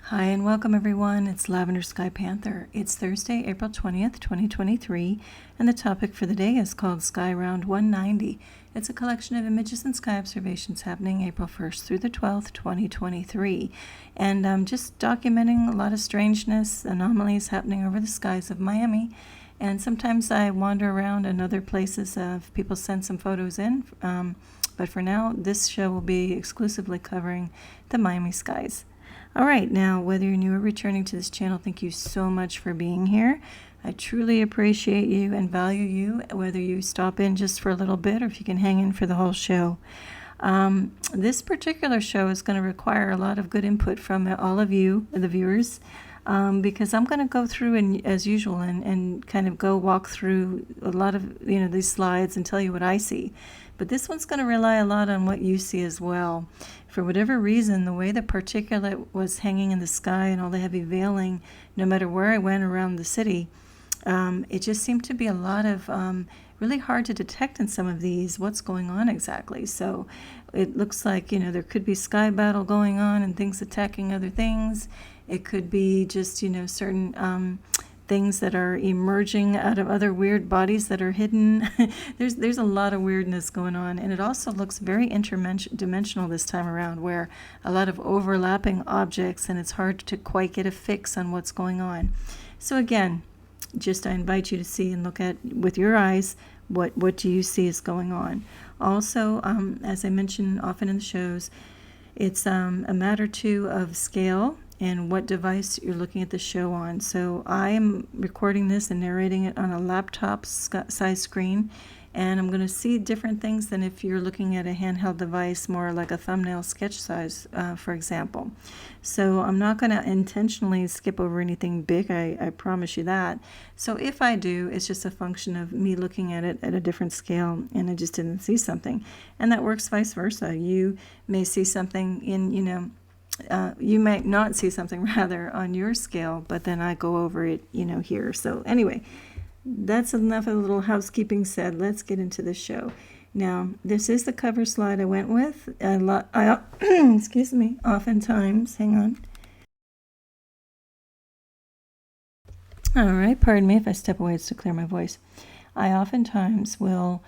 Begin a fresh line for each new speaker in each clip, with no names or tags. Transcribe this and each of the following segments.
Hi and welcome everyone. It's Lavender Sky Panther. It's Thursday, April 20th, 2023, and the topic for the day is called Sky Round 190. It's a collection of images and sky observations happening April 1st through the 12th, 2023. And I'm just documenting a lot of strangeness, anomalies happening over the skies of Miami. And sometimes I wander around in other places if people send some photos in. But for now, this show will be exclusively covering the Miami skies. All right, now, whether you're new or returning to this channel, thank you so much for being here. I truly appreciate you and value you, whether you stop in just for a little bit or if you can hang in for the whole show. This particular show is going to require a lot of good input from all of you, the viewers, because I'm going to go through, and as usual, and kind of walk through a lot of these slides and tell you what I see. But this one's going to rely a lot on what you see as well. For whatever reason, the way the particulate was hanging in the sky and all the heavy veiling, no matter where I went around the city, it just seemed to be a lot of really hard to detect in some of these what's going on exactly. So it looks like, there could be sky battle going on and things attacking other things. It could be just, certain things that are emerging out of other weird bodies that are hidden. There's a lot of weirdness going on, and it also looks very interdimensional this time around, where a lot of overlapping objects, and it's hard to quite get a fix on what's going on. So again, I invite you to see and look at with your eyes what do you see is going on. Also, as I mention often in the shows, it's a matter too of scale and what device you're looking at the show on. So I am recording this and narrating it on a laptop size screen, and I'm going to see different things than if you're looking at a handheld device, more like a thumbnail sketch size, for example. So I'm not going to intentionally skip over anything big, I promise you that. So if I do, it's just a function of me looking at it at a different scale, and I just didn't see something. And that works vice versa. You may see something in, you might not see something rather on your scale, but then I go over it, here. So anyway, that's enough of a little housekeeping said. Let's get into the show. Now, this is the cover slide I went with. I excuse me, oftentimes, hang on. All right, pardon me if I step away, it's to clear my voice. I oftentimes will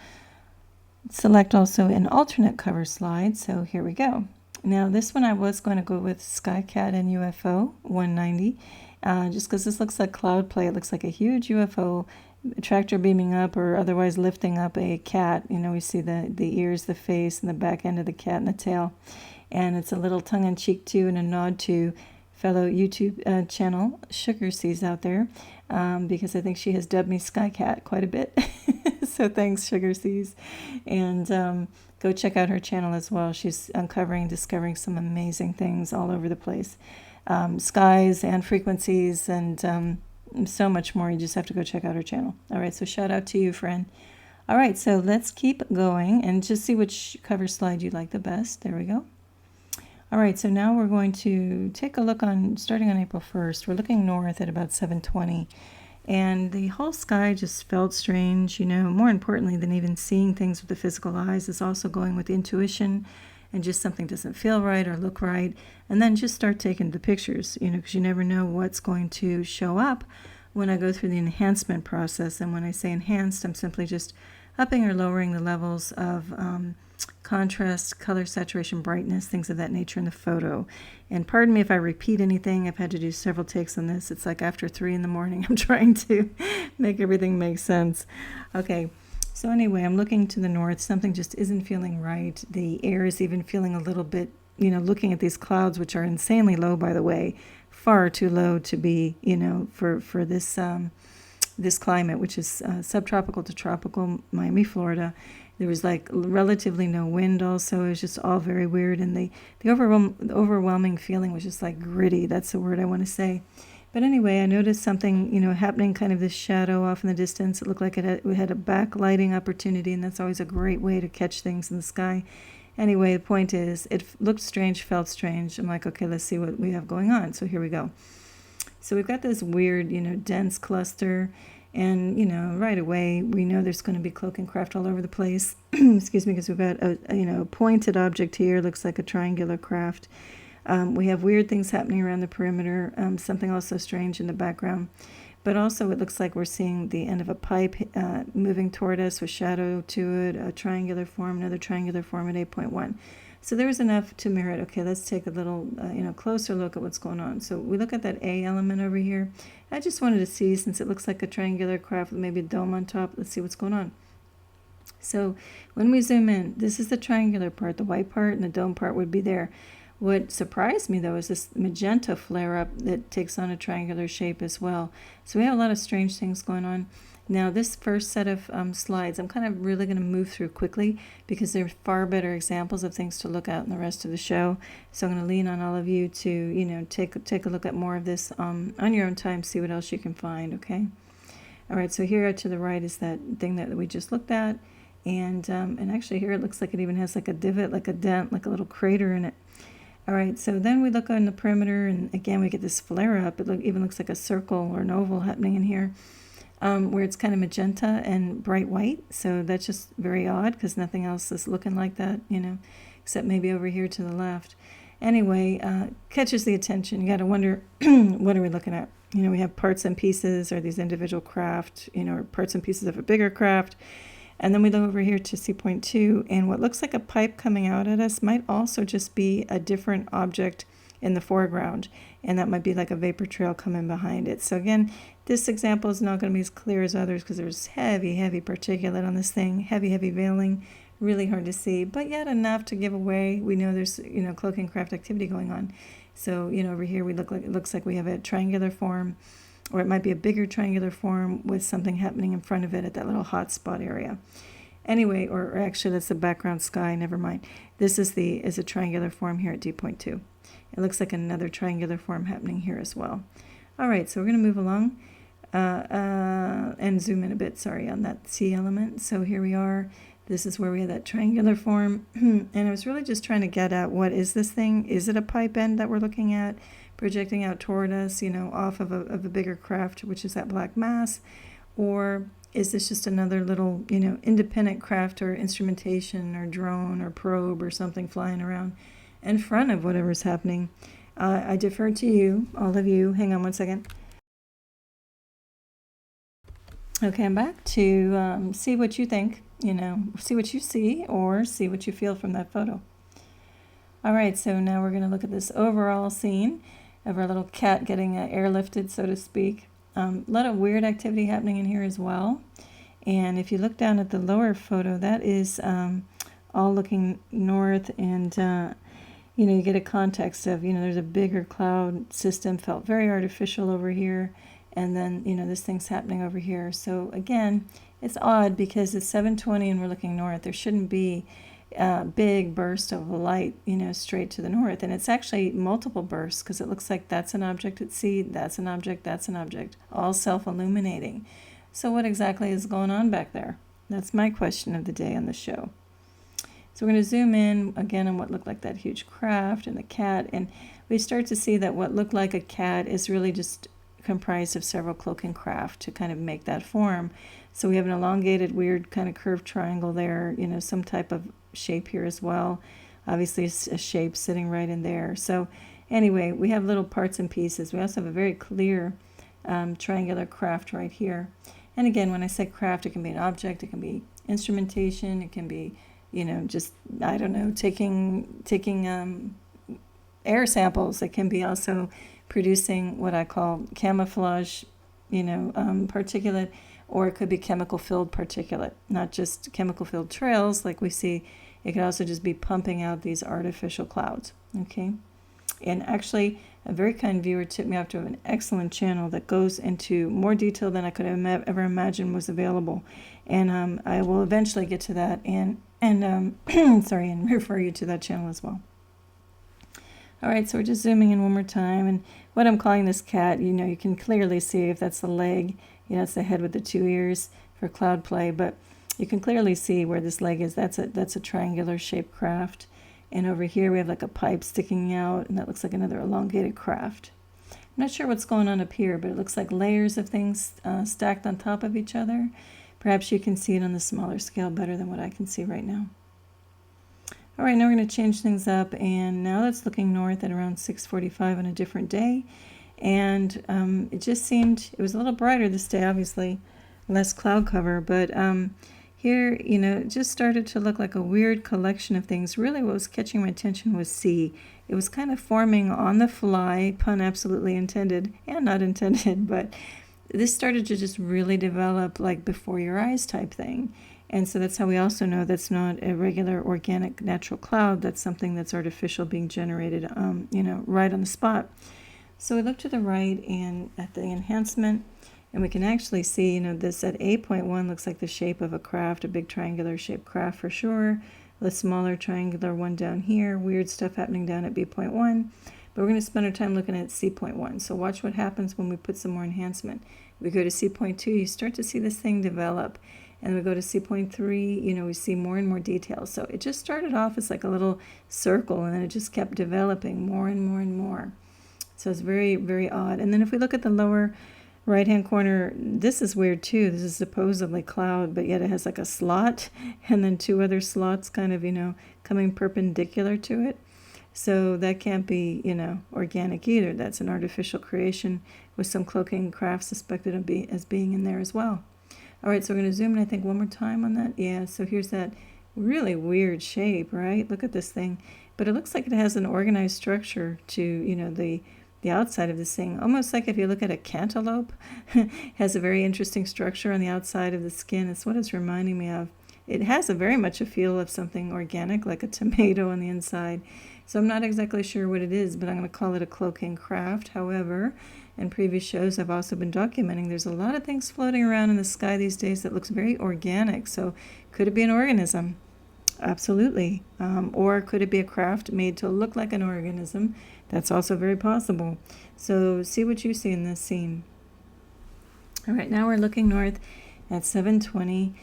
select also an alternate cover slide, so here we go. Now, this one I was going to go with SkyCat and UFO 190, just because this looks like cloud play. It looks like a huge UFO tractor beaming up or otherwise lifting up a cat. We see the ears, the face, and the back end of the cat and the tail. And it's a little tongue-in-cheek too, and a nod to fellow YouTube channel Sugar Seas out there, because I think she has dubbed me SkyCat quite a bit. So thanks, Sugar Seas. And go check out her channel as well. She's discovering some amazing things all over the place. Skies and frequencies and so much more. You just have to go check out her channel. All right, so shout out to you, friend. All right, so let's keep going and just see which cover slide you like the best. There we go. All right, so now we're going to take a look starting on April 1st. We're looking north at about 7:20. And the whole sky just felt strange, more importantly than even seeing things with the physical eyes is also going with intuition, and just something doesn't feel right or look right. And then just start taking the pictures, because you never know what's going to show up when I go through the enhancement process. And when I say enhanced, I'm simply just upping or lowering the levels of contrast, color, saturation, brightness, things of that nature in the photo. And pardon me if I repeat anything. I've had to do several takes on this. It's like after 3 in the morning. I'm trying to make everything make sense. Okay, so anyway, I'm looking to the north. Something just isn't feeling right. The air is even feeling a little bit, looking at these clouds, which are insanely low, by the way, far too low to be, for this this climate, which is subtropical to tropical Miami, Florida. There was like relatively no wind also. It was just all very weird. And the overwhelming feeling was just like gritty. That's the word I want to say. But anyway, I noticed something, happening, kind of this shadow off in the distance. It looked like we had a backlighting opportunity, and that's always a great way to catch things in the sky. Anyway, the point is, it looked strange, felt strange. I'm like, okay, let's see what we have going on. So here we go. So we've got this weird, dense cluster. And, right away, we know there's going to be cloak and craft all over the place. Excuse me, because we've got a pointed object here. Looks like a triangular craft. We have weird things happening around the perimeter, something also strange in the background. But also it looks like we're seeing the end of a pipe moving toward us with shadow to it, a triangular form, another triangular form at 8.1. So there's enough to merit, okay, let's take a little closer look at what's going on. So we look at that A element over here. I just wanted to see, since it looks like a triangular craft with maybe a dome on top, let's see what's going on. So when we zoom in, this is the triangular part, the white part, and the dome part would be there. What surprised me, though, is this magenta flare-up that takes on a triangular shape as well. So we have a lot of strange things going on. Now, this first set of slides, I'm kind of really going to move through quickly because they're far better examples of things to look at in the rest of the show. So I'm going to lean on all of you to, take a look at more of this on your own time, see what else you can find, okay? All right, so here to the right is that thing that we just looked at. And actually here it looks like it even has like a divot, like a dent, like a little crater in it. All right, so then we look on the perimeter, and again we get this flare up. It even looks like a circle or an oval happening in here, where it's kind of magenta and bright white. So that's just very odd because nothing else is looking like that, except maybe over here to the left. Anyway, catches the attention. You got to wonder, what are we looking at? We have parts and pieces, or these individual craft, or parts and pieces of a bigger craft. And then we look over here to C.2, and what looks like a pipe coming out at us might also just be a different object in the foreground, and that might be like a vapor trail coming behind it. So again, this example is not going to be as clear as others because there's heavy particulate on this thing, heavy veiling, really hard to see, but yet enough to give away. We know there's cloaking craft activity going on. So over here it looks like we have a triangular form, or it might be a bigger triangular form with something happening in front of it at that little hot spot area. Anyway, or actually that's the background sky, never mind. This is a triangular form here at D.2. It looks like another triangular form happening here as well. All right, so we're going to move along and zoom in a bit, on that C element. So here we are. This is where we have that triangular form. And I was really just trying to get at, what is this thing? Is it a pipe end that we're looking at, projecting out toward us, off of a bigger craft, which is that black mass? Or is this just another little, independent craft or instrumentation or drone or probe or something flying around in front of whatever's happening? I defer to you, all of you. Hang on one second. Okay, I'm back to see what you think, see what you see or see what you feel from that photo. All right, so now we're going to look at this overall scene of our little cat getting airlifted, so to speak. A lot of weird activity happening in here as well. And if you look down at the lower photo, that is all looking north, and you get a context of, there's a bigger cloud system, felt very artificial over here. And then, this thing's happening over here. So again, it's odd because it's 7:20 and we're looking north. There shouldn't be a big burst of light, straight to the north. And it's actually multiple bursts because it looks like that's an object at sea, that's an object, that's an object, all self-illuminating. So what exactly is going on back there? That's my question of the day on the show. So we're going to zoom in again on what looked like that huge craft and the cat. And we start to see that what looked like a cat is really just comprised of several cloaking craft to kind of make that form. So we have an elongated, weird kind of curved triangle there, some type of shape here as well. Obviously a shape sitting right in there. So anyway, we have little parts and pieces. We also have a very clear triangular craft right here. And again, when I say craft, it can be an object, it can be instrumentation, it can be, just, I don't know, taking air samples. It can be also producing what I call camouflage, particulate, or it could be chemical-filled particulate, not just chemical-filled trails like we see. It could also just be pumping out these artificial clouds, okay? And actually, a very kind viewer tipped me off to an excellent channel that goes into more detail than I could have ever imagined was available. And I will eventually get to that and and refer you to that channel as well. All right, so we're just zooming in one more time, and what I'm calling this cat, you can clearly see if that's the leg, it's the head with the two ears for cloud play, but you can clearly see where this leg is. That's a triangular shaped craft, and over here we have like a pipe sticking out, and that looks like another elongated craft. I'm not sure what's going on up here, but it looks like layers of things stacked on top of each other. Perhaps you can see it on the smaller scale better than what I can see right now. All right, now we're going to change things up, and now that's looking north at around 6:45 on a different day. And it just seemed, it was a little brighter this day, obviously, less cloud cover, but here, it just started to look like a weird collection of things. Really what was catching my attention was C. It was kind of forming on the fly, pun absolutely intended and not intended, but this started to just really develop like before your eyes type thing. And so that's how we also know that's not a regular organic natural cloud. That's something that's artificial being generated, right on the spot. So we look to the right and at the enhancement, and we can actually see, this at 8.1 looks like the shape of a craft, a big triangular shaped craft for sure. The smaller triangular one down here, weird stuff happening down at B.1. But we're going to spend our time looking at C.1. So watch what happens when we put some more enhancement. We go to C.2, you start to see this thing develop. And we go to C.3, we see more and more details. So it just started off as like a little circle, and then it just kept developing more and more and more. So it's very, very odd. And then if we look at the lower right-hand corner, this is weird too. This is supposedly cloud, but yet it has like a slot and then two other slots kind of, coming perpendicular to it. So that can't be, organic either. That's an artificial creation with some cloaking craft suspected of as being in there as well. All right, so we're going to zoom in, I think, one more time on that. Yeah, so here's that really weird shape, right? Look at this thing. But it looks like it has an organized structure to, the outside of this thing. Almost like if you look at a cantaloupe, has a very interesting structure on the outside of the skin. It's what it's reminding me of. It has very much a feel of something organic, like a tomato on the inside. So I'm not exactly sure what it is, but I'm going to call it a cloaking craft. However, in previous shows, I've also been documenting there's a lot of things floating around in the sky these days that looks very organic. So could it be an organism? Absolutely. Or could it be a craft made to look like an organism? That's also very possible. So see what you see in this scene. All right, now we're looking north at 7:20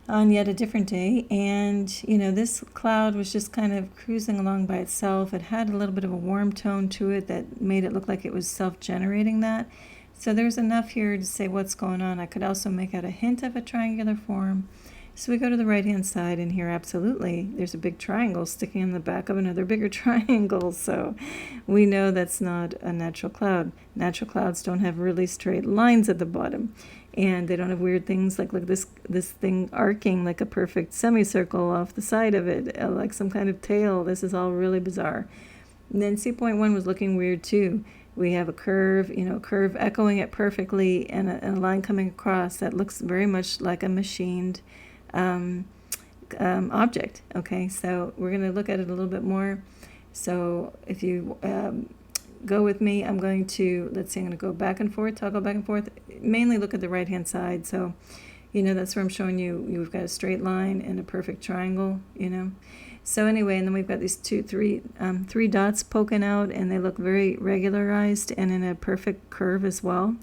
on yet a different day. And, this cloud was just kind of cruising along by itself. It had a little bit of a warm tone to it that made it look like it was self-generating that. So there's enough here to say what's going on. I could also make out a hint of a triangular form. So we go to the right-hand side, and here, absolutely, there's a big triangle sticking in the back of another bigger triangle. So we know that's not a natural cloud. Natural clouds don't have really straight lines at the bottom, and they don't have weird things like this thing arcing like a perfect semicircle off the side of it, like some kind of tail. This is all really bizarre. And then C.1 was looking weird too. We have a curve, curve echoing it perfectly, and a line coming across that looks very much like a machined object. Okay, so we're going to look at it a little bit more. So if you go with me, I'm going to, I'm going to go back and forth, toggle back and forth, mainly look at the right hand side. So that's where I'm showing you we've got a straight line and a perfect triangle. So anyway, and then we've got these three dots poking out, and they look very regularized and in a perfect curve as well.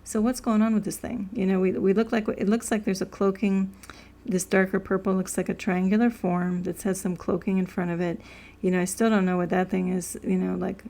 So what's going on with this thing? We look like, it looks like there's a cloaking. This darker purple looks like a triangular form that has some cloaking in front of it. I still don't know what that thing is, like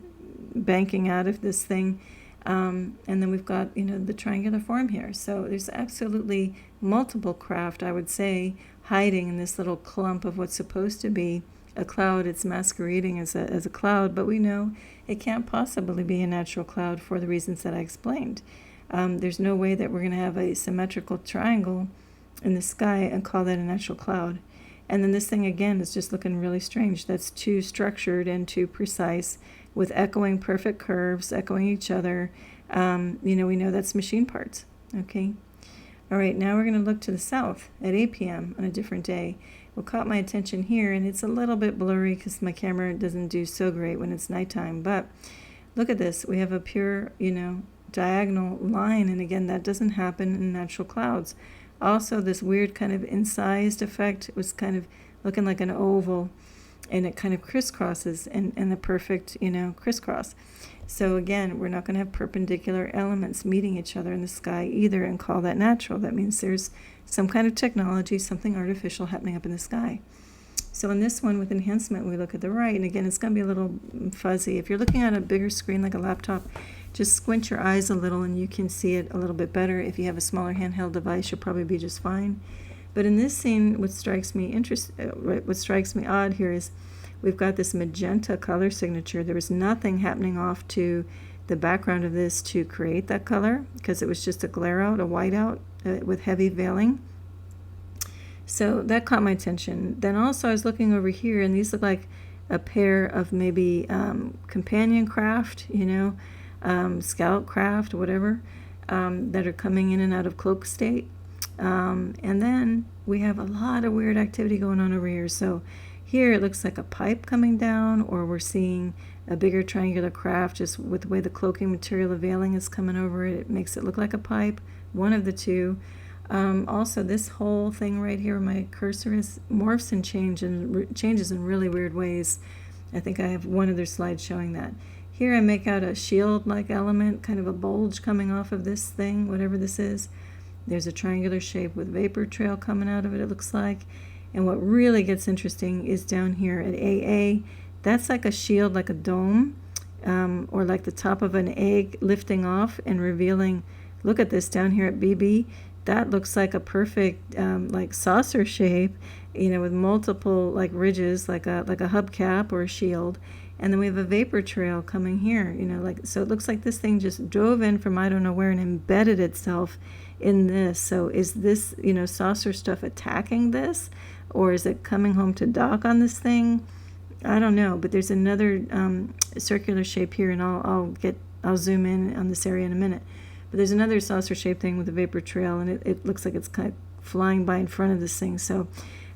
banking out of this thing. And then we've got, the triangular form here. So there's absolutely multiple craft, I would say, hiding in this little clump of what's supposed to be a cloud. It's masquerading as a cloud, but we know it can't possibly be a natural cloud for the reasons that I explained. There's no way that we're going to have a symmetrical triangle in the sky and call that a natural cloud. And then this thing again is just looking really strange. That's too structured and too precise with echoing perfect curves, echoing each other. We know that's machine parts. Okay. All right, now we're going to look to the south at 8 p.m. on a different day. What caught my attention here, and it's a little bit blurry because my camera doesn't do so great when it's nighttime, but look at this. We have a pure, diagonal line, and again, that doesn't happen in natural clouds. Also, this weird kind of incised effect was kind of looking like an oval, and it kind of crisscrosses in the perfect, crisscross. So again, we're not going to have perpendicular elements meeting each other in the sky either and call that natural. That means there's some kind of technology, something artificial happening up in the sky. So in this one with enhancement, we look at the right, and again, it's going to be a little fuzzy. If you're looking at a bigger screen like a laptop, just squint your eyes a little and you can see it a little bit better. If you have a smaller handheld device, you'll probably be just fine. But in this scene, what strikes me odd here is we've got this magenta color signature. There was nothing happening off to the background of this to create that color, because it was just a glare out, a white out with heavy veiling. So that caught my attention. Then also I was looking over here, and these look like a pair of maybe companion craft, scout craft, whatever, that are coming in and out of cloak state. And then we have a lot of weird activity going on over here. So here it looks like a pipe coming down, or we're seeing a bigger triangular craft just with the way the cloaking material, the veiling is coming over it. It makes it look like a pipe, one of the two. Also, this whole thing right here where my cursor is morphs and changes in really weird ways. I think I have one other slide showing that. Here I make out a shield-like element, kind of a bulge coming off of this thing, whatever this is. There's a triangular shape with vapor trail coming out of it, it looks like. And what really gets interesting is down here at AA. That's like a shield, like a dome, or like the top of an egg lifting off and revealing. Look at this down here at BB. That looks like a perfect like saucer shape, with multiple like ridges, like a hubcap or a shield. And then we have a vapor trail coming here, so it looks like this thing just drove in from I don't know where and embedded itself in this. So is this, saucer stuff attacking this, or is it coming home to dock on this thing? I don't know, but there's another circular shape here, and I'll zoom in on this area in a minute. But there's another saucer-shaped thing with a vapor trail, and it looks like it's kind of flying by in front of this thing. So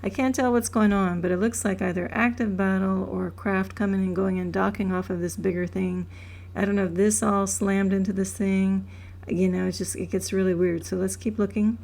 I can't tell what's going on, but it looks like either active battle or craft coming and going and docking off of this bigger thing. I don't know if this all slammed into this thing. It gets really weird. So let's keep looking.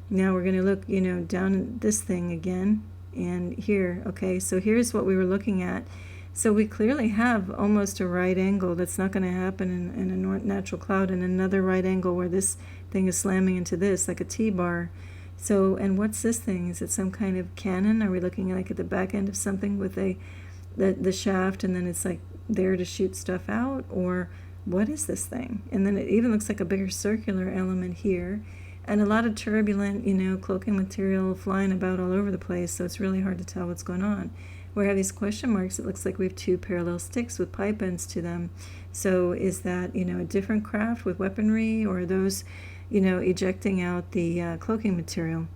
Now we're going to look, down at this thing again. And here, okay, so here's what we were looking at. So we clearly have almost a right angle. That's not going to happen in a natural cloud, and another right angle where this thing is slamming into this, like a T-bar. So, and what's this thing? Is it some kind of cannon? Are we looking like at the back end of something with the shaft, and then it's like there to shoot stuff out? Or what is this thing? And then it even looks like a bigger circular element here. And a lot of turbulent, cloaking material flying about all over the place, so it's really hard to tell what's going on. We have these question marks. It looks like we have two parallel sticks with pipe ends to them. So is that, a different craft with weaponry, or are those, ejecting out the cloaking material?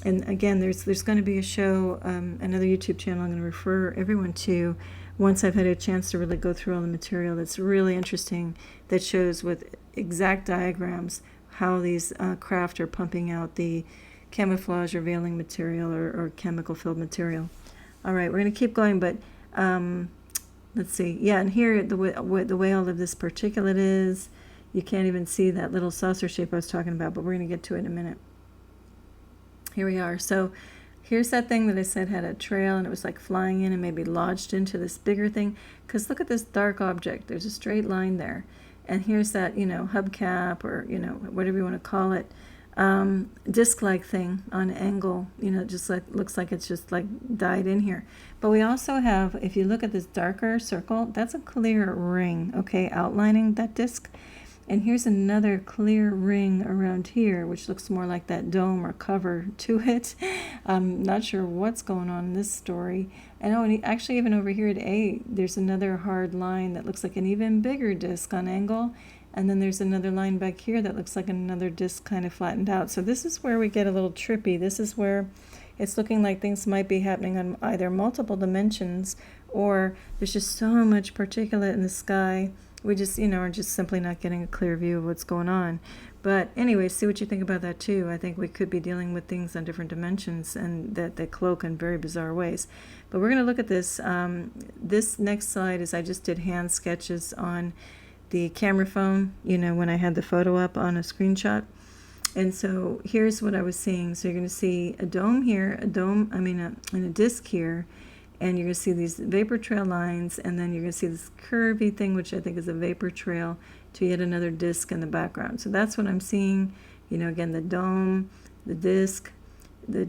And again, there's going to be a show, another YouTube channel I'm going to refer everyone to once I've had a chance to really go through all the material that's really interesting, that shows with exact diagrams how these craft are pumping out the camouflage or veiling material or chemical filled material. All right, we're going to keep going, but let's see. Yeah, and here the way all of this particulate is, you can't even see that little saucer shape I was talking about, but we're going to get to it in a minute. Here we are. So here's that thing that I said had a trail, and it was like flying in and maybe lodged into this bigger thing. Because look at this dark object. There's a straight line there. And here's that, hubcap, or, whatever you want to call it, disc-like thing on angle, just like looks like it's just like dyed in here. But we also have, if you look at this darker circle, that's a clear ring, okay, outlining that disc. And here's another clear ring around here, which looks more like that dome or cover to it. I'm not sure what's going on in this story. And actually even over here at A, there's another hard line that looks like an even bigger disc on angle. And then there's another line back here that looks like another disc kind of flattened out. So this is where we get a little trippy. This is where it's looking like things might be happening on either multiple dimensions, or there's just so much particulate in the sky. We just, are just simply not getting a clear view of what's going on. But anyway, see what you think about that too. I think we could be dealing with things on different dimensions, and that they cloak in very bizarre ways. But we're going to look at this. This next slide is I just did hand sketches on the camera phone, when I had the photo up on a screenshot. And so here's what I was seeing. So you're going to see a dome here, and a disc here. And you're going to see these vapor trail lines, and then you're going to see this curvy thing, which I think is a vapor trail, to yet another disc in the background. So that's what I'm seeing. Again, the dome, the disc, the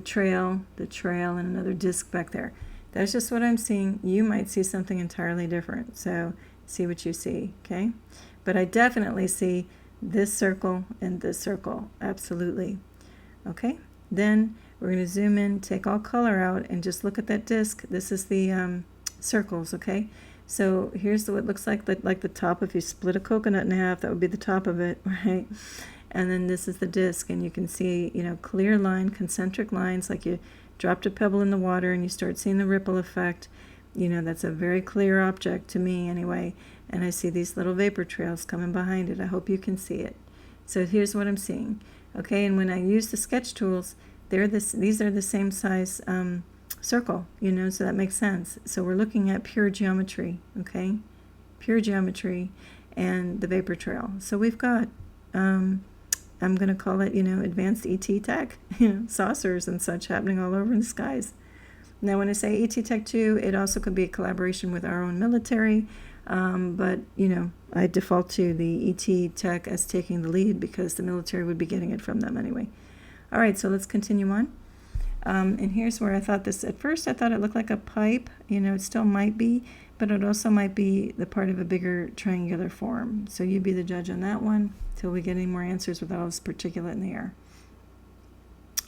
trail, and another disc back there. That's just what I'm seeing. You might see something entirely different. So see what you see, okay? But I definitely see this circle and this circle, absolutely. Okay, then we're going to zoom in, take all color out, and just look at that disc. This is the circles, okay? So here's what it looks like the top. If you split a coconut in half, that would be the top of it, right? And then this is the disc, and you can see, clear line, concentric lines, like you dropped a pebble in the water and you start seeing the ripple effect. That's a very clear object to me anyway, and I see these little vapor trails coming behind it. I hope you can see it. So here's what I'm seeing, okay? And when I use the sketch tools, these are the same size circle, so that makes sense. So we're looking at pure geometry, okay? Pure geometry and the vapor trail. So we've got, I'm going to call it, advanced ET tech, saucers and such happening all over in the skies. Now, when I say ET Tech 2, it also could be a collaboration with our own military, but, I default to the ET Tech as taking the lead because the military would be getting it from them anyway. All right, so let's continue on. And here's where I thought this, at first I thought it looked like a pipe, it still might be, but it also might be the part of a bigger triangular form. So you be the judge on that one till we get any more answers with all this particulate in the air.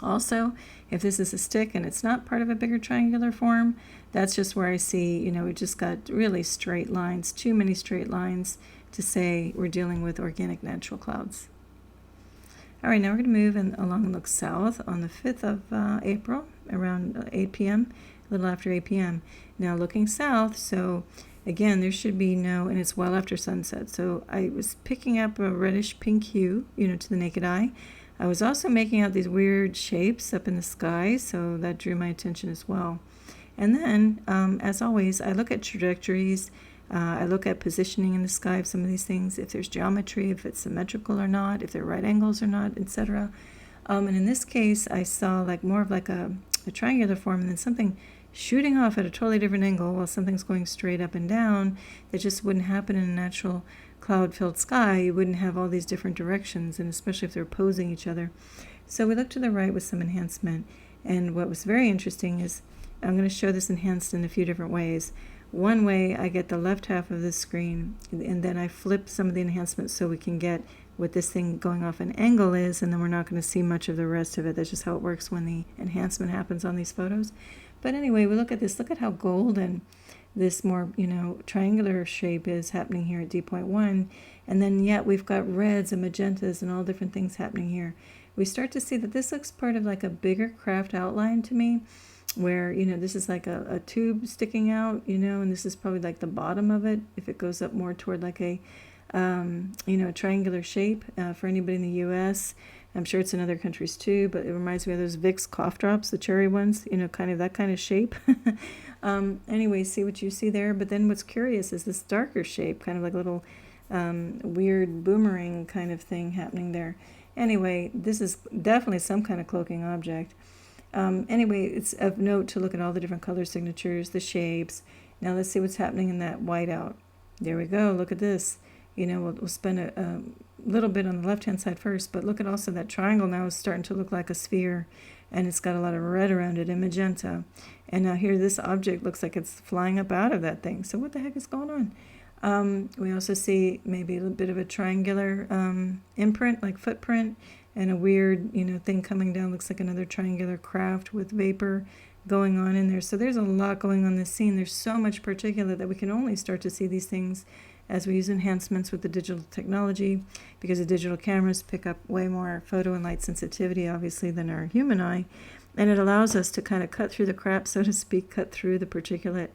Also, if this is a stick and it's not part of a bigger triangular form, that's just where I see, we just got really straight lines, too many straight lines to say we're dealing with organic natural clouds. All right, now we're going to move along and look south on the 5th of April, around 8 p.m., a little after 8 p.m. Now looking south, so again, there should be and it's well after sunset. So I was picking up a reddish pink hue, to the naked eye. I was also making out these weird shapes up in the sky, so that drew my attention as well. And then, as always, I look at trajectories. I look at positioning in the sky of some of these things, if there's geometry, if it's symmetrical or not, if they're right angles or not, etc. And in this case, I saw more of a triangular form and then something shooting off at a totally different angle while something's going straight up and down. That just wouldn't happen in a natural cloud-filled sky. You wouldn't have all these different directions, and especially if they're opposing each other. So we look to the right with some enhancement. And what was very interesting is I'm going to show this enhanced in a few different ways. One way, I get the left half of the screen, and then I flip some of the enhancements so we can get what this thing going off an angle is, and then we're not going to see much of the rest of it. That's just how it works when the enhancement happens on these photos. But anyway, we look at this. Look at how golden this more, triangular shape is happening here at D.1. And then yet we've got reds and magentas and all different things happening here. We start to see that this looks part of a bigger craft outline to me, where, this is like a tube sticking out, and this is probably the bottom of it, if it goes up more toward a triangular shape for anybody in the U.S. I'm sure it's in other countries too, but it reminds me of those Vicks cough drops, the cherry ones, kind of that kind of shape. Anyway, see what you see there. But then what's curious is this darker shape, kind of like a little weird boomerang kind of thing happening there. Anyway, this is definitely some kind of cloaking object. Anyway, it's of note to look at all the different color signatures, the shapes. Now let's see what's happening in that whiteout. There we go. Look at this. We'll spend a little bit on the left-hand side first, but look at also that triangle now is starting to look like a sphere, and it's got a lot of red around it and magenta. And now here this object looks like it's flying up out of that thing. So what the heck is going on? We also see maybe a little bit of a triangular imprint, like footprint, and a weird, thing coming down. Looks like another triangular craft with vapor going on in there. So there's a lot going on in this scene. There's so much particulate that we can only start to see these things as we use enhancements with the digital technology, because the digital cameras pick up way more photo and light sensitivity, obviously, than our human eye. And it allows us to kind of cut through the crap, so to speak, cut through the particulate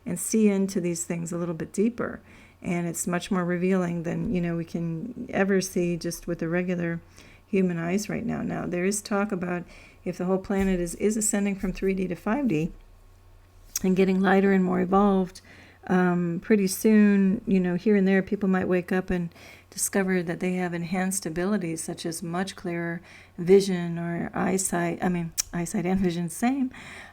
and see into these things a little bit deeper. And it's much more revealing than, we can ever see just with the regular human eyes right now. Now, there is talk about if the whole planet is ascending from 3D to 5D and getting lighter and more evolved, pretty soon, here and there, people might wake up and discover that they have enhanced abilities such as much clearer vision or eyesight. I mean, eyesight and vision, same,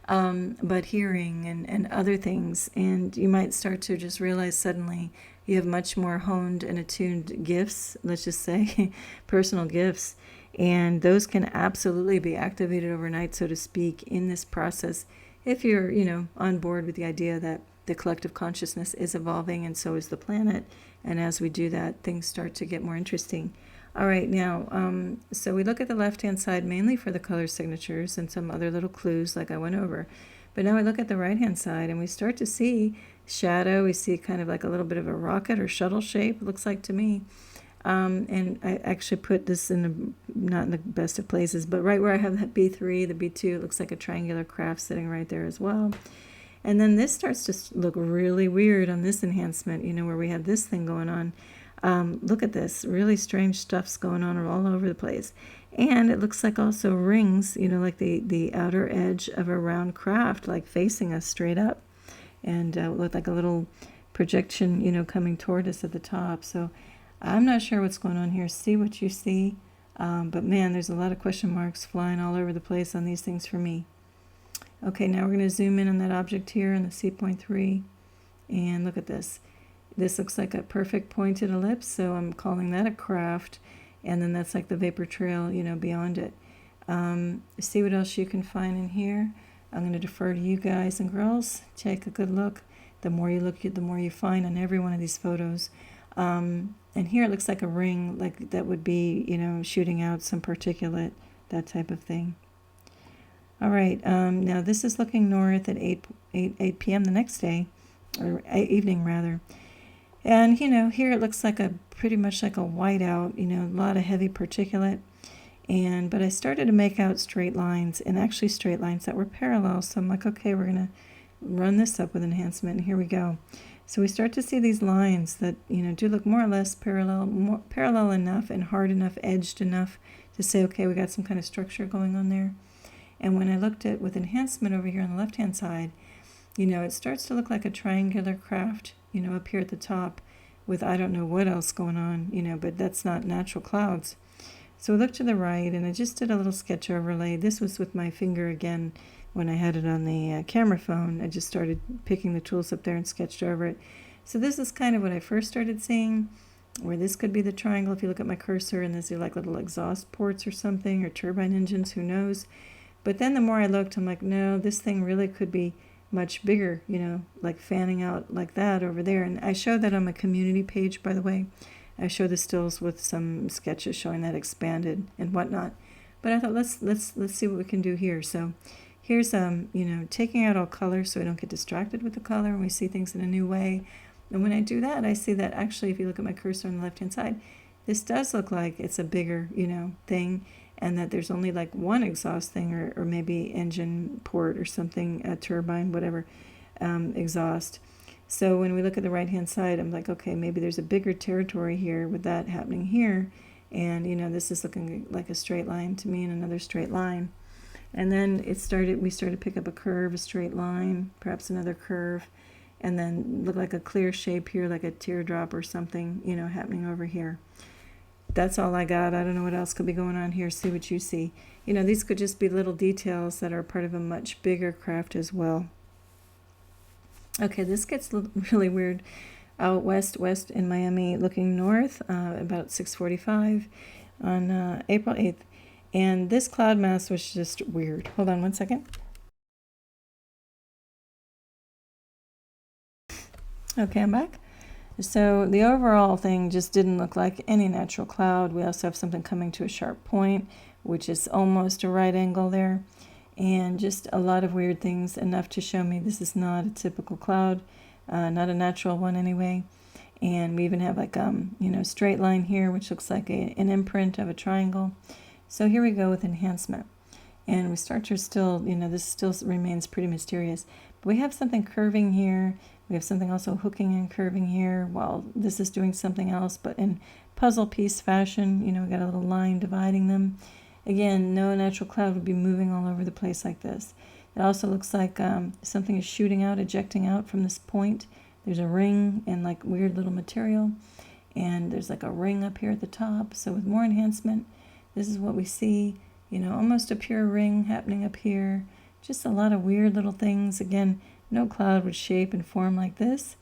but hearing and other things. And you might start to just realize suddenly you have much more honed and attuned gifts, let's just say, personal gifts. And those can absolutely be activated overnight, so to speak, in this process, if you're, on board with the idea that the collective consciousness is evolving, and so is the planet. And as we do that, things start to get more interesting. All right, now, so we look at the left-hand side mainly for the color signatures and some other little clues like I went over. But now we look at the right-hand side, and we start to see shadow. We see kind of like a little bit of a rocket or shuttle shape, looks like to me. And I actually put this not in the best of places, but right where I have that B3, the B2, it looks like a triangular craft sitting right there as well. And then this starts to look really weird on this enhancement, where we have this thing going on. Look at this, really strange stuff's going on all over the place. And it looks like also rings, like the outer edge of a round craft, like facing us straight up. And look like a little projection, coming toward us at the top. So I'm not sure what's going on here. See what you see. But man, there's a lot of question marks flying all over the place on these things for me. Okay, now we're going to zoom in on that object here on the C.3. And look at this. This looks like a perfect pointed ellipse, so I'm calling that a craft. And then that's like the vapor trail, beyond it. See what else you can find in here. I'm going to defer to you guys and girls. Take a good look. The more you look, the more you find on every one of these photos. And here it looks like a ring, like that would be, shooting out some particulate, that type of thing. All right, now this is looking north at 8 p.m. the next day, or evening rather. And, here it looks like pretty much like a whiteout, a lot of heavy particulate. But I started to make out straight lines, and actually straight lines that were parallel. So I'm like, okay, we're going to run this up with enhancement, and here we go. So we start to see these lines that, do look more or less parallel enough and hard enough, edged enough to say, okay, we got some kind of structure going on there. And when I looked at with enhancement over here on the left-hand side, it starts to look like a triangular craft, up here at the top with I don't know what else going on, but that's not natural clouds. So I looked to the right, and I just did a little sketch overlay. This was with my finger again when I had it on the camera phone. I just started picking the tools up there and sketched over it. So this is kind of what I first started seeing, where this could be the triangle if you look at my cursor, and these are like little exhaust ports or something, or turbine engines, who knows. But then the more I looked, I'm like, no, this thing really could be much bigger, like fanning out like that over there. And I showed that on my community page, by the way. I show the stills with some sketches showing that expanded and whatnot. But I thought let's see what we can do here. So here's taking out all color so I don't get distracted with the color and we see things in a new way. And when I do that, I see that actually, if you look at my cursor on the left hand side, this does look like it's a bigger thing, and that there's only like one exhaust thing, or maybe engine port or something, a turbine, whatever, exhaust. So when we look at the right-hand side, I'm like, okay, maybe there's a bigger territory here with that happening here. And, this is looking like a straight line to me, and another straight line. And then we started to pick up a curve, a straight line, perhaps another curve, and then look like a clear shape here, like a teardrop or something, happening over here. That's all I got. I don't know what else could be going on here. See what you see. These could just be little details that are part of a much bigger craft as well. Okay, this gets really weird. Out west in Miami, looking north, about 6:45 on April 8th. And this cloud mass was just weird. Hold on one second. Okay, I'm back. So the overall thing just didn't look like any natural cloud. We also have something coming to a sharp point, which is almost a right angle there. And just a lot of weird things, enough to show me this is not a typical cloud, not a natural one anyway. And we even have like, straight line here, which looks like an imprint of a triangle. So here we go with enhancement. And we start to still, this still remains pretty mysterious. But we have something curving here. We have something also hooking and curving here, while this is doing something else, but in puzzle piece fashion. We got a little line dividing them. Again, no natural cloud would be moving all over the place like this. It also looks like something is shooting out, ejecting out from this point. There's a ring and like weird little material. And there's like a ring up here at the top. So with more enhancement, this is what we see. Almost a pure ring happening up here. Just a lot of weird little things. Again, no cloud would shape and form like this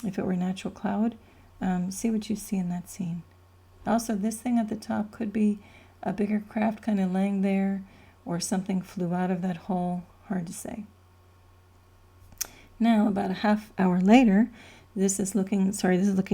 if it were a natural cloud. See what you see in that scene. Also, this thing at the top could be a bigger craft kind of laying there, or something flew out of that hole. Hard to say. Now, about a half hour later, this is looking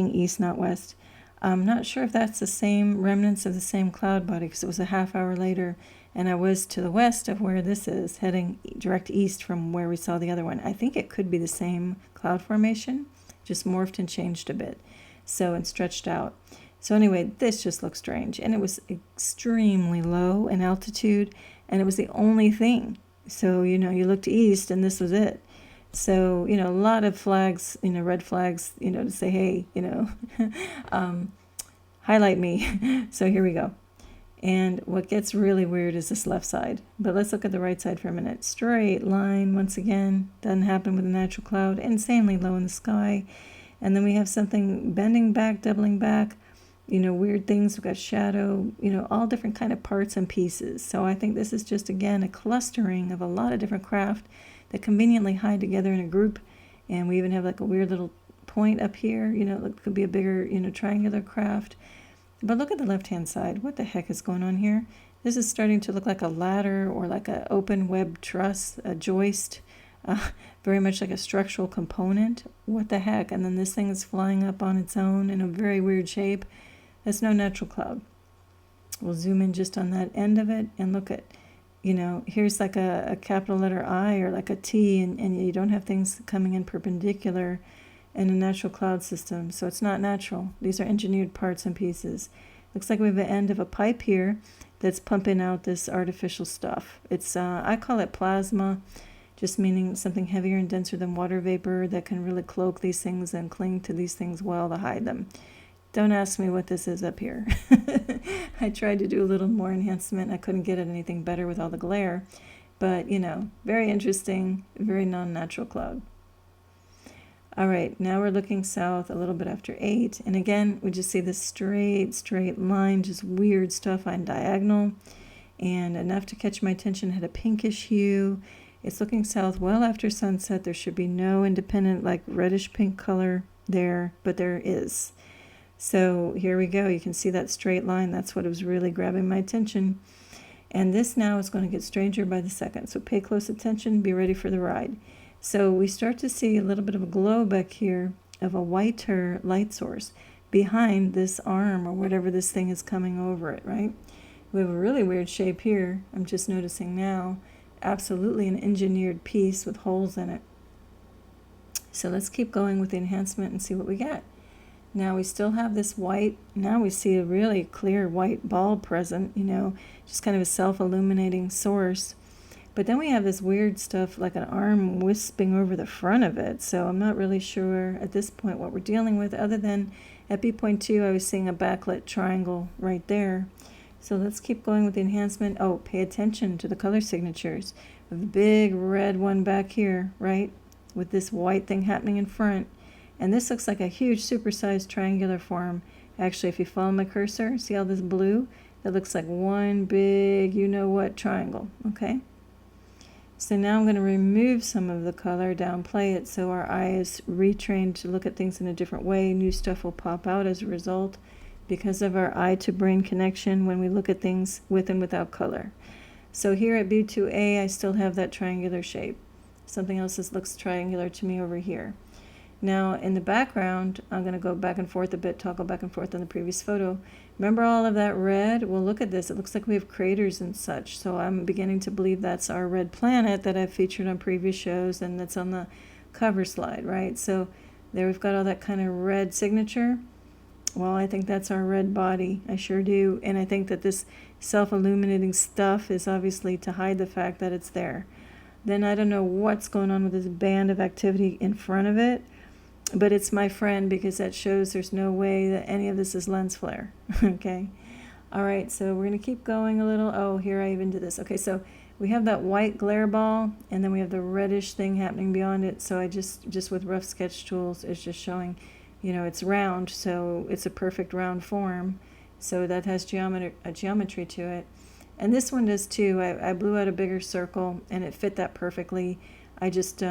east, not west. I'm not sure if that's the same remnants of the same cloud body, because it was a half hour later, and I was to the west of where this is, heading direct east from where we saw the other one. I think it could be the same cloud formation, just morphed and changed a bit, so, and stretched out. So anyway, this just looks strange, and it was extremely low in altitude, and it was the only thing. So, you looked east, and this was it. So, a lot of flags, red flags, to say, hey, highlight me. So here we go. And what gets really weird is this left side. But let's look at the right side for a minute. Straight line, once again, doesn't happen with a natural cloud, insanely low in the sky. And then we have something bending back, doubling back, weird things. We've got shadow, all different kind of parts and pieces. So I think this is just, again, a clustering of a lot of different craft that conveniently hide together in a group. And we even have like a weird little point up here, it could be a bigger, triangular craft. But look at the left-hand side. What the heck is going on here? This is starting to look like a ladder or like an open web truss, a joist, very much like a structural component. What the heck? And then this thing is flying up on its own in a very weird shape. That's no natural cloud. We'll zoom in just on that end of it and look at, here's like a capital letter I or like a T, and you don't have things coming in perpendicular in a natural cloud system, so it's not natural. These are engineered parts and pieces. Looks like we have the end of a pipe here that's pumping out this artificial stuff. It's I call it plasma, just meaning something heavier and denser than water vapor that can really cloak these things and cling to these things well to hide them. Don't ask me what this is up here. I tried to do a little more enhancement. I couldn't get at anything better with all the glare, but very interesting, very non-natural cloud. All right, now we're looking south a little bit after 8. And again, we just see this straight line, just weird stuff on diagonal. And enough to catch my attention, had a pinkish hue. It's looking south well after sunset. There should be no independent, like reddish pink color there, but there is. So here we go. You can see that straight line. That's what was really grabbing my attention. And this now is going to get stranger by the second. So pay close attention. Be ready for the ride. So we start to see a little bit of a glow back here of a whiter light source behind this arm or whatever this thing is coming over it, right? We have a really weird shape here. I'm just noticing now. Absolutely an engineered piece with holes in it. So let's keep going with the enhancement and see what we get. Now we still have this white. Now we see a really clear white ball present, just kind of a self-illuminating source. But then we have this weird stuff like an arm wisping over the front of it. So I'm not really sure at this point what we're dealing with, other than at B.2 I was seeing a backlit triangle right there. So let's keep going with the enhancement. Oh, pay attention to the color signatures. We have a big red one back here, right? With this white thing happening in front. And this looks like a huge supersized triangular form. Actually, if you follow my cursor, see all this blue? That looks like one big you-know-what triangle, okay? So now I'm going to remove some of the color, downplay it, so our eye is retrained to look at things in a different way. New stuff will pop out as a result because of our eye-to-brain connection when we look at things with and without color. So here at B2A, I still have that triangular shape. Something else that looks triangular to me over here. Now, in the background, I'm going to go back and forth a bit, toggle back and forth on the previous photo. Remember all of that red? Well, look at this. It looks like we have craters and such. So I'm beginning to believe that's our red planet that I've featured on previous shows, and that's on the cover slide, right? So there we've got all that kind of red signature. Well, I think that's our red body. I sure do. And I think that this self-illuminating stuff is obviously to hide the fact that it's there. Then I don't know what's going on with this band of activity in front of it. But it's my friend, because that shows there's no way that any of this is lens flare. Okay. All right. So we're going to keep going a little. Oh, here I even did this. Okay. So we have that white glare ball, and then we have the reddish thing happening beyond it. So I just with rough sketch tools, it's just showing, it's round. So it's a perfect round form. So that has geometry to it. And this one does too. I blew out a bigger circle, and it fit that perfectly. I just,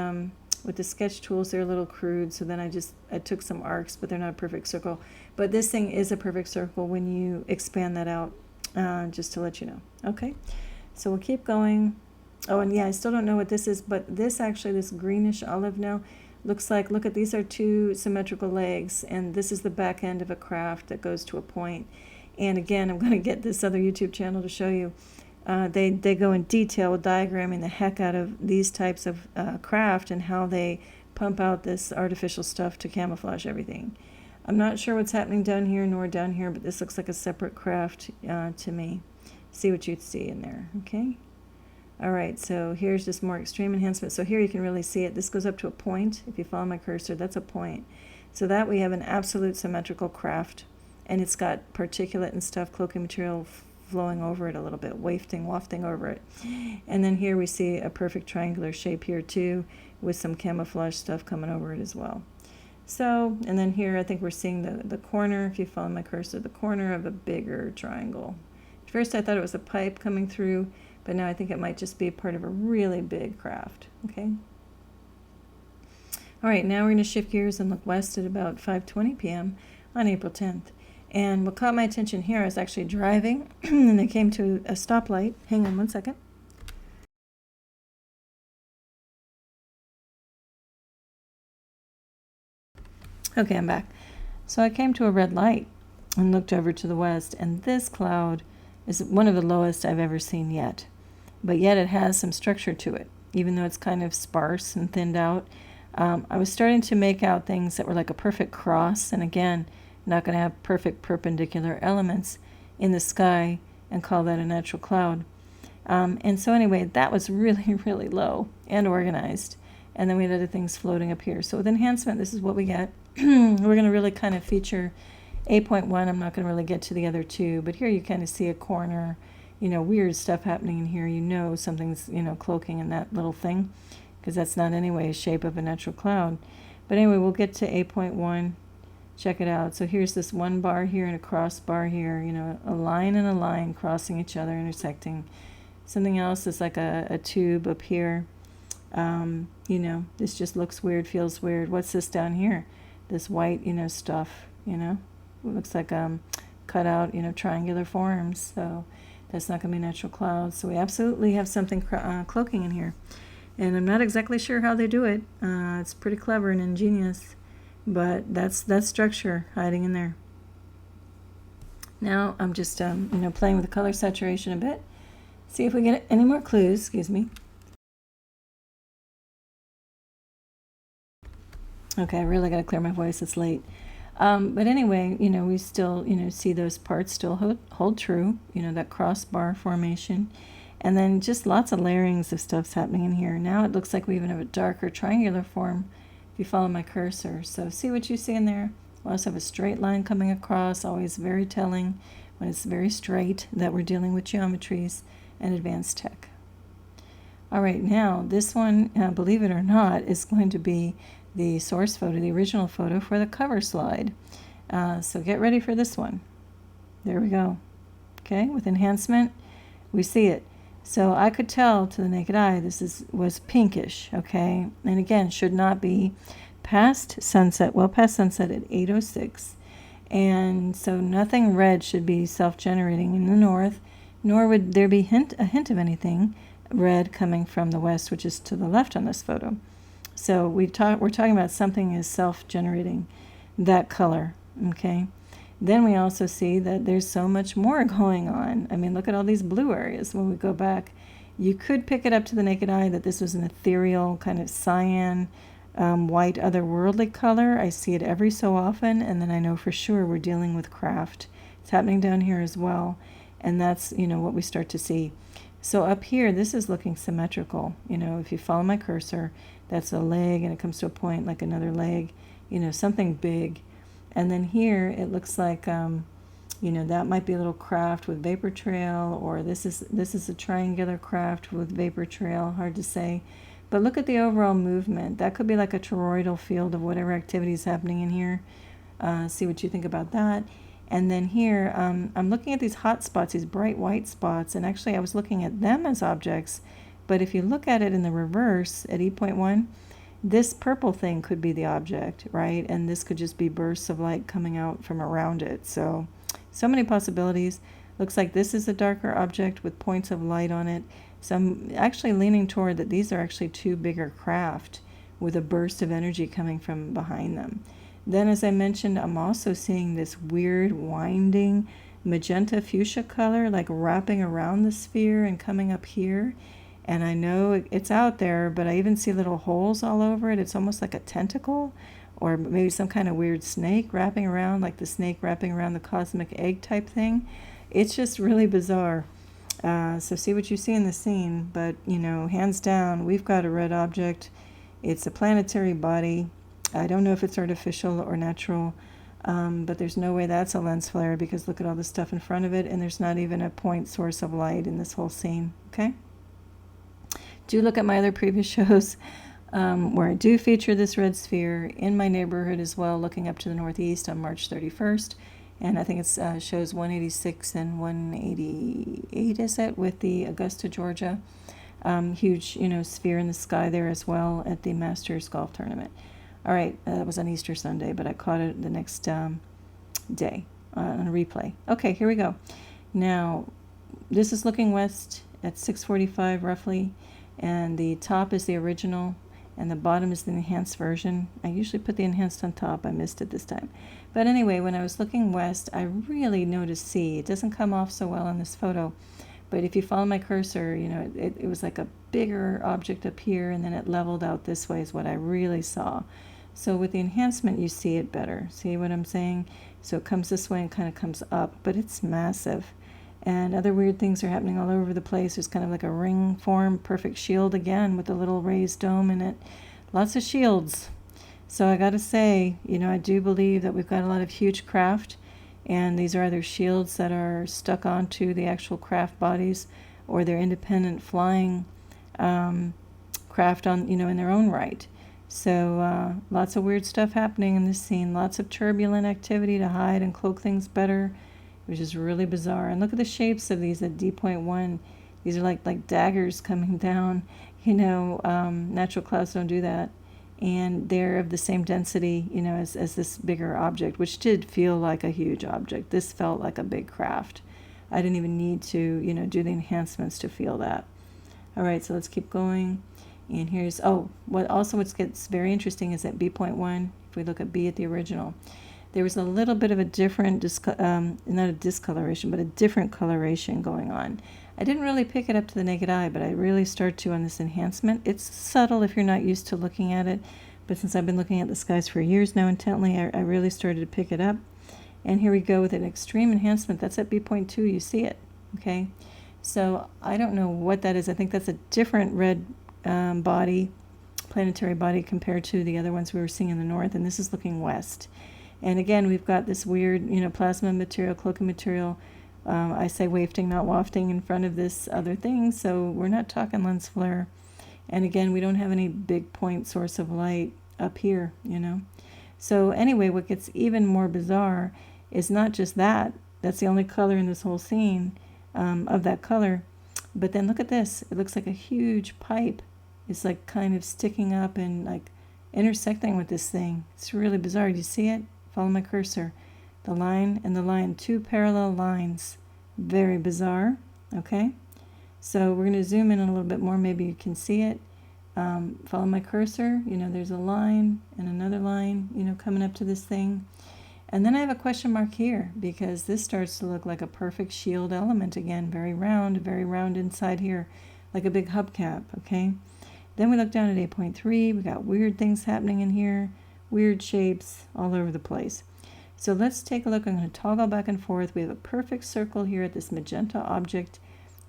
with the sketch tools, they're a little crude, so then I took some arcs, but they're not a perfect circle. But this thing is a perfect circle when you expand that out, just to let you know. Okay, so we'll keep going. Oh, and yeah, I still don't know what this is, but this greenish olive now looks like, look at, these are two symmetrical legs, and this is the back end of a craft that goes to a point. And again, I'm going to get this other YouTube channel to show you. they go in detail with diagramming the heck out of these types of craft and how they pump out this artificial stuff to camouflage everything. I'm not sure what's happening down here nor down here, but this looks like a separate craft to me. See what you see in there, okay? All right, so here's just more extreme enhancement. So here you can really see it. This goes up to a point. If you follow my cursor, that's a point. So that we have an absolute symmetrical craft, and it's got particulate and stuff, cloaking material flowing over it a little bit, wafting over it. And then here we see a perfect triangular shape here too, with some camouflage stuff coming over it as well. So, and then here I think we're seeing the corner, if you follow my cursor, the corner of a bigger triangle. At first I thought it was a pipe coming through, but now I think it might just be part of a really big craft, okay? All right, now we're going to shift gears and look west at about 5:20 p.m. on April 10th. And what caught my attention here, I was actually driving, and I came to a stoplight. Hang on one second. Okay, I'm back. So I came to a red light and looked over to the west, and this cloud is one of the lowest I've ever seen yet. But yet it has some structure to it, even though it's kind of sparse and thinned out. I was starting to make out things that were like a perfect cross, and again, not going to have perfect perpendicular elements in the sky and call that a natural cloud. And so anyway, that was really, really low and organized. And then we had other things floating up here. So with enhancement, this is what we get. We're going to really kind of feature 8.1. I'm not going to really get to the other two, but here you kind of see a corner, weird stuff happening in here. Something's, cloaking in that little thing, because that's not anyway a shape of a natural cloud. But anyway, we'll get to 8.1. Check it out. So here's this one bar here and a cross bar here, a line and a line crossing each other, intersecting. Something else is like a tube up here. This just looks weird, feels weird. What's this down here? This white, stuff, it looks like cut out, triangular forms. So that's not going to be natural clouds. So we absolutely have something cloaking in here. And I'm not exactly sure how they do it. It's pretty clever and ingenious, but that's structure hiding in there. Now I'm just, playing with the color saturation a bit. See if we get any more clues, excuse me. Okay, I really got to clear my voice, it's late. But anyway, we still, see those parts still hold true, that crossbar formation. And then just lots of layerings of stuff's happening in here. Now it looks like we even have a darker triangular form if you follow my cursor. So see what you see in there. We also have a straight line coming across, always very telling when it's very straight that we're dealing with geometries and advanced tech. All right, now this one, believe it or not, is going to be the source photo, the original photo for the cover slide. So get ready for this one. There we go. Okay, with enhancement, we see it. So I could tell to the naked eye this was pinkish, okay? And again, should not be past sunset, well past sunset at 8:06. And so nothing red should be self-generating in the north, nor would there be a hint of anything red coming from the west, which is to the left on this photo. So we're talking about something is self-generating that color, okay? Then we also see that there's so much more going on. I mean, look at all these blue areas. When we go back, you could pick it up to the naked eye that this was an ethereal kind of cyan, white, otherworldly color. I see it every so often, and then I know for sure we're dealing with craft. It's happening down here as well, and that's, what we start to see. So up here, this is looking symmetrical. If you follow my cursor, that's a leg, and it comes to a point like another leg, something big. And then here, it looks like, that might be a little craft with vapor trail, or this is a triangular craft with vapor trail, hard to say. But look at the overall movement. That could be like a toroidal field of whatever activity is happening in here. See what you think about that. And then here, I'm looking at these hot spots, these bright white spots, and actually I was looking at them as objects. But if you look at it in the reverse at 8.1, this purple thing could be the object, right? And this could just be bursts of light coming out from around it. So many possibilities. Looks like this is a darker object with points of light on it. So I'm actually leaning toward that these are actually two bigger craft with a burst of energy coming from behind them. Then, as I mentioned, I'm also seeing this weird winding magenta fuchsia color, like wrapping around the sphere and coming up here. And I know it's out there, but I even see little holes all over it. It's almost like a tentacle, or maybe some kind of weird snake wrapping around, like the snake wrapping around the cosmic egg type thing. It's just really bizarre. So see what you see in the scene, but hands down, we've got a red object. It's a planetary body. I don't know if it's artificial or natural, but there's no way that's a lens flare, because look at all the stuff in front of it, and there's not even a point source of light in this whole scene. Okay? Do look at my other previous shows where I do feature this red sphere in my neighborhood as well, looking up to the northeast on March 31st. And I think it's shows 186 and 188, is it, with the Augusta, Georgia. Huge, sphere in the sky there as well at the Masters Golf Tournament. All right, that was on Easter Sunday, but I caught it the next day on a replay. Okay, here we go. Now, this is looking west at 6:45 roughly, and the top is the original, and the bottom is the enhanced version. I usually put the enhanced on top. I missed it this time. But anyway, when I was looking west, I really noticed C. It doesn't come off so well in this photo, but if you follow my cursor, it was like a bigger object up here, and then it leveled out this way is what I really saw. So with the enhancement, you see it better. See what I'm saying? So it comes this way and kind of comes up, but it's massive. And other weird things are happening all over the place. There's kind of like a ring form, perfect shield again with a little raised dome in it. Lots of shields. So I got to say, I do believe that we've got a lot of huge craft, and these are either shields that are stuck onto the actual craft bodies, or they're independent flying craft on, in their own right. So lots of weird stuff happening in this scene. Lots of turbulent activity to hide and cloak things better, which is really bizarre. And look at the shapes of these at D.1. These are like daggers coming down. Natural clouds don't do that. And they're of the same density, as this bigger object, which did feel like a huge object. This felt like a big craft. I didn't even need to, do the enhancements to feel that. All right, so let's keep going. And here's, what gets very interesting is at B.1, if we look at B at the original, there was a little bit of a different, not a discoloration, but a different coloration going on. I didn't really pick it up to the naked eye, but I really start to on this enhancement. It's subtle if you're not used to looking at it, but since I've been looking at the skies for years now intently, I really started to pick it up. And here we go with an extreme enhancement. That's at B.2, you see it, okay? So I don't know what that is. I think that's a different red body, planetary body, compared to the other ones we were seeing in the north, and this is looking west. And again, we've got this weird, plasma material, cloaking material. I say wafting, not wafting, in front of this other thing, so we're not talking lens flare. And again, we don't have any big point source of light up here, So anyway, what gets even more bizarre is not just that. That's the only color in this whole scene of that color. But then look at this. It looks like a huge pipe. It's like kind of sticking up and like intersecting with this thing. It's really bizarre. Do you see it? Follow my cursor. The line and the line, two parallel lines. Very bizarre. Okay? So we're going to zoom in a little bit more. Maybe you can see it. Follow my cursor. There's a line and another line, coming up to this thing. And then I have a question mark here, because this starts to look like a perfect shield element again. Very round inside here, like a big hubcap, okay? Then we look down at 8.3. We got weird things happening in here, weird shapes all over the place. So let's take a look. I'm going to toggle back and forth. We have a perfect circle here at this magenta object,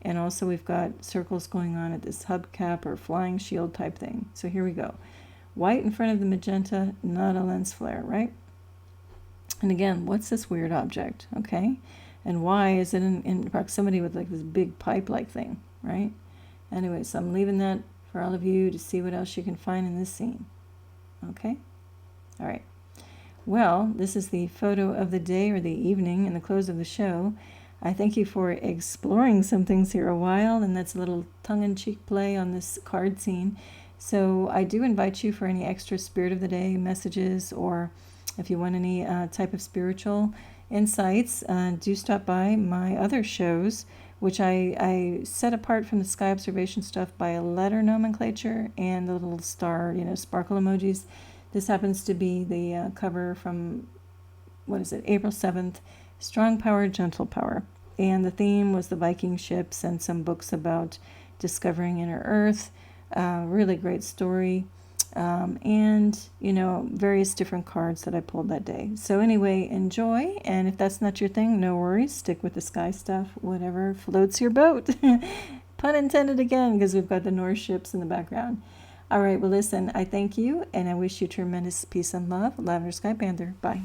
and also we've got circles going on at this hubcap or flying shield type thing. So here we go. White in front of the magenta, not a lens flare, right? And again, what's this weird object, okay? And why is it in proximity with like this big pipe-like thing, right? Anyway, so I'm leaving that for all of you to see what else you can find in this scene, okay? All right. Well, this is the photo of the day or the evening and the close of the show. I thank you for exploring some things here a while, and that's a little tongue-in-cheek play on this card scene. So I do invite you for any extra Spirit of the Day messages, or if you want any type of spiritual insights, do stop by my other shows, which I set apart from the sky observation stuff by a letter nomenclature and the little star, sparkle emojis. This happens to be the cover from, April 7th, Strong Power, Gentle Power. And the theme was the Viking ships and some books about discovering inner Earth. Really great story. And, various different cards that I pulled that day. So anyway, enjoy. And if that's not your thing, no worries. Stick with the sky stuff, whatever floats your boat. Pun intended again, because we've got the Norse ships in the background. All right, well, listen, I thank you, and I wish you tremendous peace and love. Lavender Sky Panther. Bye.